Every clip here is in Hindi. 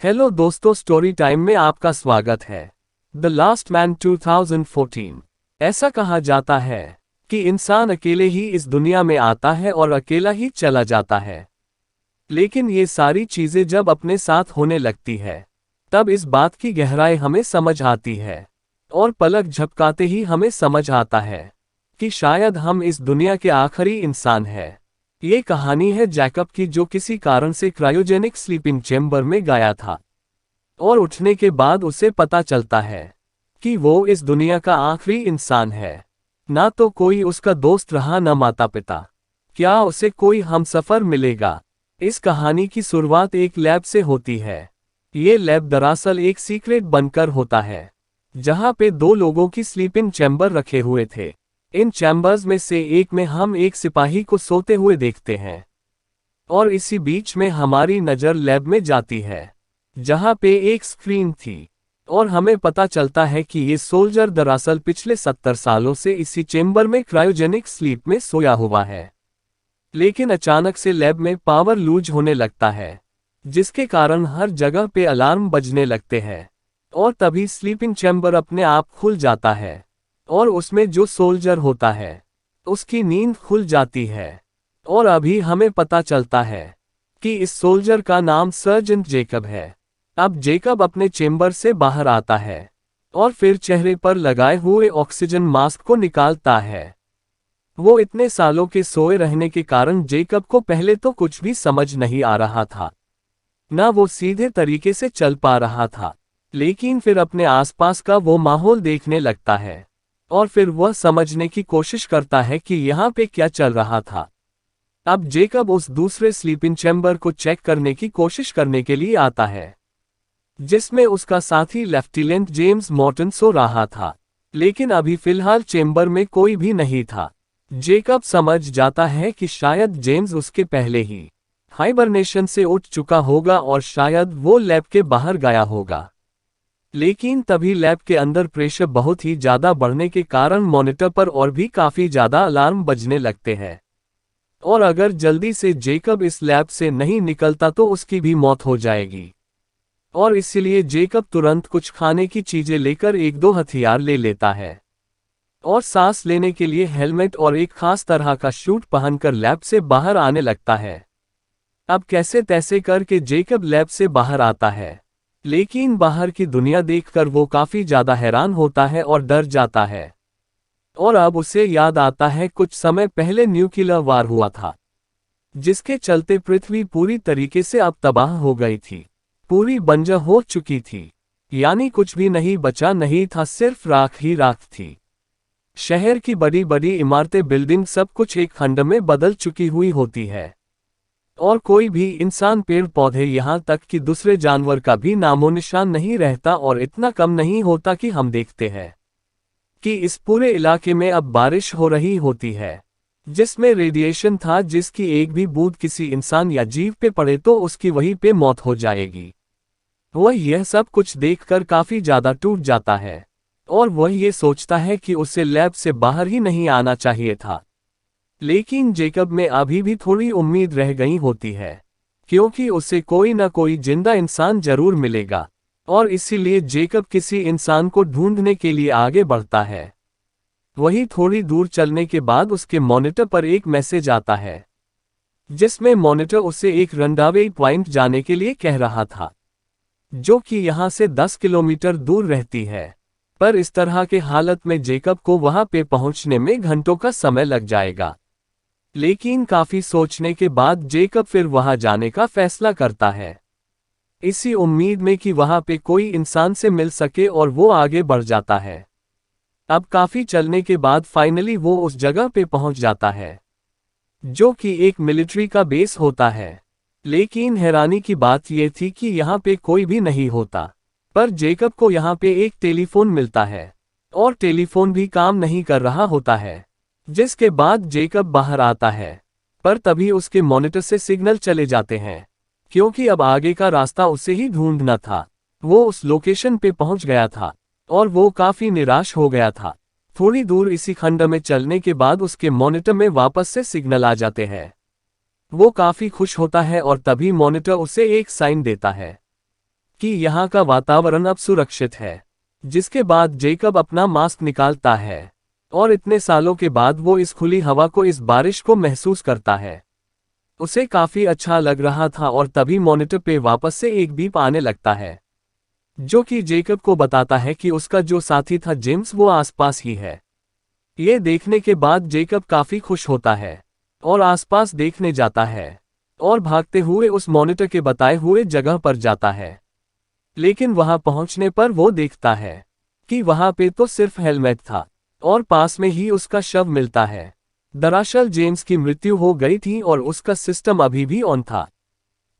हेलो दोस्तों, स्टोरी टाइम में आपका स्वागत है। The last man 2014। ऐसा कहा जाता है कि इंसान अकेले ही इस दुनिया में आता है और अकेला ही चला जाता है। लेकिन ये सारी चीजें जब अपने साथ होने लगती है तब इस बात की गहराई हमें समझ आती है। और पलक झपकाते ही हमें समझ आता है कि शायद हम इस दुनिया के आखिरी इंसान हैं। ये कहानी है जैकब की, जो किसी कारण से क्रायोजेनिक स्लीपिंग चेंबर में गया था और उठने के बाद उसे पता चलता है कि वो इस दुनिया का आखिरी इंसान है। ना तो कोई उसका दोस्त रहा, न माता पिता। क्या उसे कोई हमसफर मिलेगा? इस कहानी की शुरुआत एक लैब से होती है। ये लैब दरअसल एक सीक्रेट बनकर होता है जहां पे दो लोगों की स्लीपिंग चैम्बर रखे हुए थे। इन चैम्बर्स में से एक में हम एक सिपाही को सोते हुए देखते हैं और इसी बीच में हमारी नज़र लैब में जाती है जहां पे एक स्क्रीन थी और हमें पता चलता है कि ये सोल्जर दरअसल पिछले 70 सालों से इसी चेंबर में क्रायोजेनिक स्लीप में सोया हुआ है। लेकिन अचानक से लैब में पावर लूज होने लगता है जिसके कारण हर जगह पे अलार्म बजने लगते हैं और तभी स्लीपिंग चैम्बर अपने आप खुल जाता है और उसमें जो सोल्जर होता है उसकी नींद खुल जाती है। और अभी हमें पता चलता है कि इस सोल्जर का नाम सर्जेंट जेकब है। अब जेकब अपने चेंबर से बाहर आता है और फिर चेहरे पर लगाए हुए ऑक्सीजन मास्क को निकालता है। वो इतने सालों के सोए रहने के कारण जेकब को पहले तो कुछ भी समझ नहीं आ रहा था, ना वो सीधे तरीके से चल पा रहा था। लेकिन फिर अपने आसपास का वो माहौल देखने लगता है और फिर वह समझने की कोशिश करता है कि यहाँ पे क्या चल रहा था। अब जेकब उस दूसरे स्लीपिंग चैम्बर को चेक करने की कोशिश करने के लिए आता है जिसमें उसका साथी लेफ्टिनेंट जेम्स मॉर्टन सो रहा था। लेकिन अभी फिलहाल चेंबर में कोई भी नहीं था। जेकब समझ जाता है कि शायद जेम्स उसके पहले ही हाइबरनेशन से उठ चुका होगा और शायद वो लैब के बाहर गया होगा। लेकिन तभी लैब के अंदर प्रेशर बहुत ही ज्यादा बढ़ने के कारण मॉनिटर पर और भी काफी ज्यादा अलार्म बजने लगते हैं और अगर जल्दी से जेकब इस लैब से नहीं निकलता तो उसकी भी मौत हो जाएगी। और इसलिए जेकब तुरंत कुछ खाने की चीजें लेकर एक दो हथियार ले लेता है और सांस लेने के लिए हेलमेट और एक खास तरह का शूट पहनकर लैब से बाहर आने लगता है। अब कैसे तैसे करके जेकब लैब से बाहर आता है, लेकिन बाहर की दुनिया देखकर वो काफी ज्यादा हैरान होता है और डर जाता है। और अब उसे याद आता है कुछ समय पहले न्यूक्लियर वार हुआ था जिसके चलते पृथ्वी पूरी तरीके से अब तबाह हो गई थी, पूरी बंजर हो चुकी थी। यानी कुछ भी नहीं बचा नहीं था, सिर्फ राख ही राख थी। शहर की बड़ी बड़ी इमारतें, बिल्डिंग, सब कुछ एक खंड में बदल चुकी हुई होती है और कोई भी इंसान, पेड़ पौधे, यहाँ तक कि दूसरे जानवर का भी नामो निशान नहीं रहता। और इतना कम नहीं होता कि हम देखते हैं कि इस पूरे इलाके में अब बारिश हो रही होती है जिसमें रेडिएशन था, जिसकी एक भी बूंद किसी इंसान या जीव पे पड़े तो उसकी वहीं पे मौत हो जाएगी। वह यह सब कुछ देखकर काफी ज्यादा टूट जाता है और वह ये सोचता है कि उसे लैब से बाहर ही नहीं आना चाहिए था। लेकिन जेकब में अभी भी थोड़ी उम्मीद रह गई होती है क्योंकि उसे कोई ना कोई जिंदा इंसान जरूर मिलेगा और इसीलिए जेकब किसी इंसान को ढूंढने के लिए आगे बढ़ता है। वही थोड़ी दूर चलने के बाद उसके मॉनिटर पर एक मैसेज आता है जिसमें मॉनिटर उसे एक रनडावे पॉइंट जाने के लिए कह रहा था जो कि यहाँ से 10 किलोमीटर दूर रहती है। पर इस तरह के हालत में जेकब को वहां पे पहुंचने में घंटों का समय लग जाएगा। लेकिन काफी सोचने के बाद जेकब फिर वहां जाने का फैसला करता है, इसी उम्मीद में कि वहां पे कोई इंसान से मिल सके, और वो आगे बढ़ जाता है। अब काफी चलने के बाद फाइनली वो उस जगह पे पहुंच जाता है जो कि एक मिलिट्री का बेस होता है। लेकिन हैरानी की बात यह थी कि यहाँ पे कोई भी नहीं होता, पर जेकब को यहाँ पे एक टेलीफोन मिलता है और टेलीफोन भी काम नहीं कर रहा होता है। जिसके बाद जेकब बाहर आता है, पर तभी उसके मॉनिटर से सिग्नल चले जाते हैं क्योंकि अब आगे का रास्ता उसे ही ढूंढना था। वो उस लोकेशन पे पहुंच गया था और वो काफी निराश हो गया था। थोड़ी दूर इसी खंड में चलने के बाद उसके मॉनिटर में वापस से सिग्नल आ जाते हैं। वो काफी खुश होता है और तभी मॉनिटर उसे एक साइन देता है कि यहाँ का वातावरण अब सुरक्षित है। जिसके बाद जेकब अपना मास्क निकालता है और इतने सालों के बाद वो इस खुली हवा को, इस बारिश को महसूस करता है। उसे काफी अच्छा लग रहा था और तभी मॉनिटर पे वापस से एक बीप आने लगता है, जो कि जेकब को बताता है कि उसका जो साथी था जेम्स वो आसपास ही है। ये देखने के बाद जेकब काफी खुश होता है और आसपास देखने जाता है और भागते हुए उस मॉनिटर के बताए हुए जगह पर जाता है। लेकिन वहां पहुंचने पर वो देखता है कि वहां पे तो सिर्फ हेलमेट था और पास में ही उसका शव मिलता है। दरअसल जेम्स की मृत्यु हो गई थी और उसका सिस्टम अभी भी ऑन था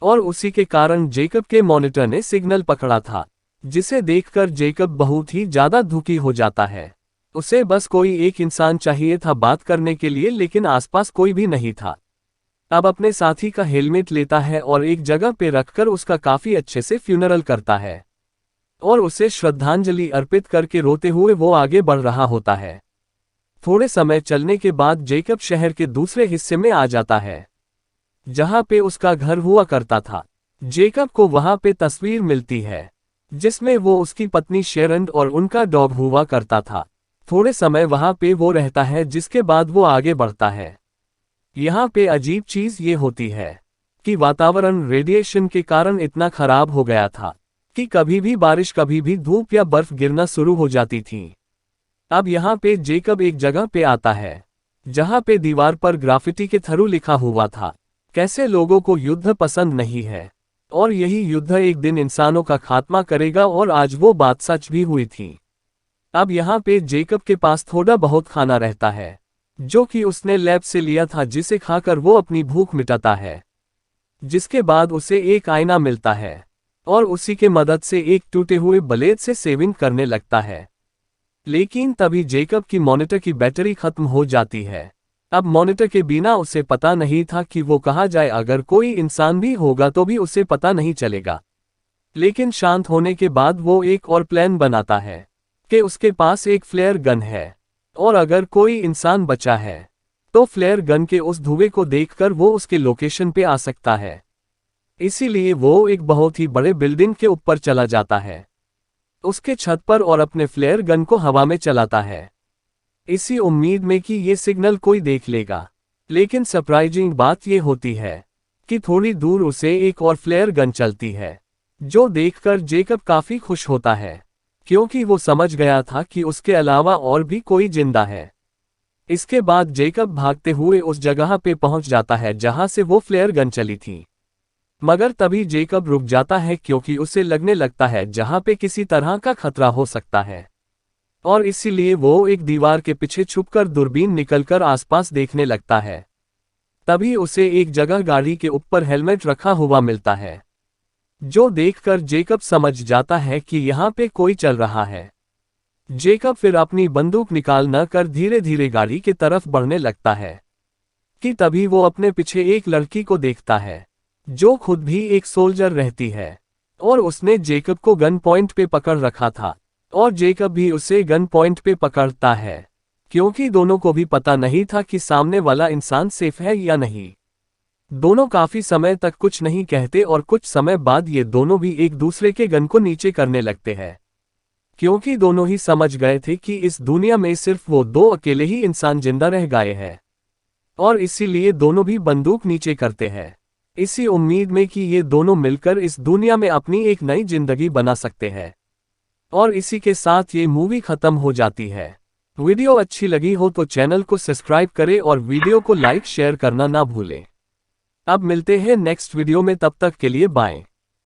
और उसी के कारण जेकब के मॉनिटर ने सिग्नल पकड़ा था, जिसे देखकर जेकब बहुत ही ज्यादा दुखी हो जाता है। उसे बस कोई एक इंसान चाहिए था बात करने के लिए, लेकिन आसपास कोई भी नहीं था। अब अपने साथी का हेलमेट लेता है और एक जगह पे रखकर उसका काफी अच्छे से फ्यूनरल करता है और उसे श्रद्धांजलि अर्पित करके रोते हुए वो आगे बढ़ रहा होता है। थोड़े समय चलने के बाद जेकब शहर के दूसरे हिस्से में आ जाता है, जहां पे उसका घर हुआ करता था। जेकब को वहां पे तस्वीर मिलती है जिसमें वो, उसकी पत्नी शेरन और उनका डॉग हुआ करता था। थोड़े समय वहां पे वो रहता है, जिसके बाद वो आगे बढ़ता है। यहाँ पे अजीब चीज ये होती है कि वातावरण रेडिएशन के कारण इतना खराब हो गया था कि कभी भी बारिश, कभी भी धूप या बर्फ गिरना शुरू हो जाती थी। अब यहाँ पे जेकब एक जगह पे आता है जहाँ पे दीवार पर ग्राफिटी के थ्रू लिखा हुआ था, कैसे लोगों को युद्ध पसंद नहीं है और यही युद्ध एक दिन इंसानों का खात्मा करेगा, और आज वो बात सच भी हुई थी। अब यहाँ पे जेकब के पास थोड़ा बहुत खाना रहता है जो कि उसने लैब से लिया था, जिसे खाकर वो अपनी भूख मिटाता है। जिसके बाद उसे एक आईना मिलता है और उसी के मदद से एक टूटे हुए ब्लेड से शेविंग करने लगता है। लेकिन तभी जेकब की मॉनिटर की बैटरी खत्म हो जाती है। अब मॉनिटर के बिना उसे पता नहीं था कि वो कहाँ जाए। अगर कोई इंसान भी होगा तो भी उसे पता नहीं चलेगा। लेकिन शांत होने के बाद वो एक और प्लान बनाता है कि उसके पास एक फ्लेयर गन है और अगर कोई इंसान बचा है तो फ्लेयर गन के उस धुएं को देखकर वो उसके लोकेशन पे आ सकता है। इसीलिए वो एक बहुत ही बड़े बिल्डिंग के ऊपर चला जाता है, उसके छत पर, और अपने फ्लेयर गन को हवा में चलाता है, इसी उम्मीद में कि ये सिग्नल कोई देख लेगा। लेकिन सरप्राइजिंग बात ये होती है कि थोड़ी दूर उसे एक और फ्लेयर गन चलती है, जो देखकर जेकब काफी खुश होता है, क्योंकि वो समझ गया था कि उसके अलावा और भी कोई जिंदा है। इसके बाद जेकब भागते हुए उस जगह पे पहुंच जाता है जहां से वो फ्लेयर गन चली थी। मगर तभी जेकब रुक जाता है क्योंकि उसे लगने लगता है जहां पे किसी तरह का खतरा हो सकता है, और इसीलिए वो एक दीवार के पीछे छुपकर दूरबीन निकलकर आसपास देखने लगता है। तभी उसे एक जगह गाड़ी के ऊपर हेलमेट रखा हुआ मिलता है, जो देखकर जेकब समझ जाता है कि यहाँ पे कोई चल रहा है। जेकब फिर अपनी बंदूक निकाल कर धीरे धीरे गाड़ी की तरफ बढ़ने लगता है कि तभी वो अपने पीछे एक लड़की को देखता है जो खुद भी एक सोल्जर रहती है, और उसने जेकब को गन पॉइंट पे पकड़ रखा था और जेकब भी उसे गन पॉइंट पे पकड़ता है, क्योंकि दोनों को भी पता नहीं था कि सामने वाला इंसान सेफ है या नहीं। दोनों काफी समय तक कुछ नहीं कहते और कुछ समय बाद ये दोनों भी एक दूसरे के गन को नीचे करने लगते हैं, क्योंकि दोनों ही समझ गए थे कि इस दुनिया में सिर्फ वो दो अकेले ही इंसान जिंदा रह गए हैं, और इसीलिए दोनों भी बंदूक नीचे करते हैं, इसी उम्मीद में कि ये दोनों मिलकर इस दुनिया में अपनी एक नई जिंदगी बना सकते हैं। और इसी के साथ ये मूवी खत्म हो जाती है। वीडियो अच्छी लगी हो तो चैनल को सब्सक्राइब करें और वीडियो को लाइक शेयर करना ना भूलें। अब मिलते हैं नेक्स्ट वीडियो में, तब तक के लिए बाय।